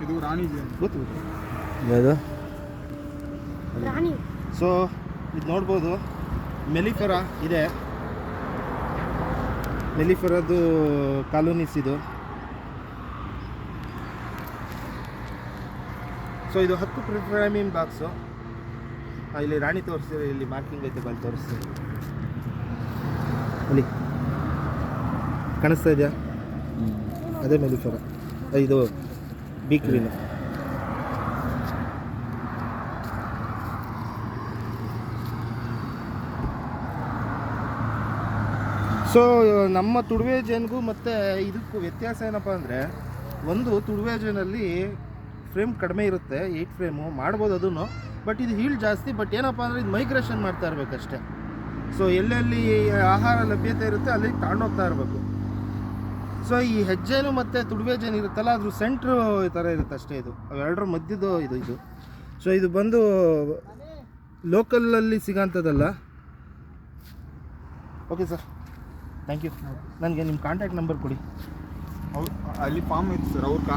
ಇದು ರಾಣಿ ಜೇನು. ಗೊತ್ತು ಯಾವುದು ರಾಣಿ. ಸೊ ಇದು ನೋಡ್ಬೋದು ಮೆಲಿಫೆರಾ ಇದೆ, ಮೆಲಿಫೆರಾದು ಕಾಲೋನಿಸ್ ಇದು. ಸೊ ಇದು 10 ಫ್ರೇಮಿಂಗ್ ಬಾಕ್ಸು. ಇಲ್ಲಿ ರಾಣಿ ತೋರಿಸ್ತೀವಿ, ಇಲ್ಲಿ ಮಾರ್ಕಿಂಗ್ ಐತೆ, ಬಂದು ತೋರಿಸ್ತೀವಿ. ಅಲ್ಲಿ ಕಾಣಿಸ್ತಾ ಇದೆಯಾ? ಅದೇ ಮೆಲಿಫೆರಾ, ಇದು ಬಿ ಕ್ವೀನ್. ಸೊ ನಮ್ಮ ತುಡುವೆ ಜೇನ್ಗೂ ಮತ್ತು ಇದಕ್ಕೂ ವ್ಯತ್ಯಾಸ ಏನಪ್ಪ ಅಂದರೆ, ಒಂದು ತುಡುವೆ ಜೇನಲ್ಲಿ ಫ್ರೇಮ್ ಕಡಿಮೆ ಇರುತ್ತೆ, 8 ಫ್ರೇಮು ಮಾಡ್ಬೋದು ಅದನ್ನು. ಬಟ್ ಇದು ಹೀಲ್ ಜಾಸ್ತಿ. ಬಟ್ ಏನಪ್ಪ ಅಂದರೆ ಇದು ಮೈಗ್ರೇಷನ್ ಮಾಡ್ತಾ ಇರಬೇಕಷ್ಟೆ. ಸೊ ಎಲ್ಲೆಲ್ಲಿ ಆಹಾರ ಲಭ್ಯತೆ ಇರುತ್ತೆ ಅಲ್ಲಿಗೆ ತಗೊಂಡೋಗ್ತಾ ಇರಬೇಕು. ಸೊ ಈ ಹೆಜ್ಜೆನು ಮತ್ತು ತುಡುವೆ ಜೇನು ಇರುತ್ತಲ್ಲ, ಅದ್ರ ಸೆಂಟ್ರು ಈ ಥರ ಇರುತ್ತೆ ಅಷ್ಟೇ. ಇದು ಅವೆರಡರ ಮಧ್ಯದ್ದು ಇದು. ಸೊ ಇದು ಬಂದು ಲೋಕಲಲ್ಲಿ ಸಿಗೋಂಥದ್ದಲ್ಲ. Okay sir, thank you. ನನಗೆ ನಿಮ್ಮ ಕಾಂಟ್ಯಾಕ್ಟ್ ನಂಬರ್ ಕೊಡಿ. ಅಲ್ಲಿ ಫಾರ್ಮ್ ಇತ್ತು ಸರ್, ಅವ್ರ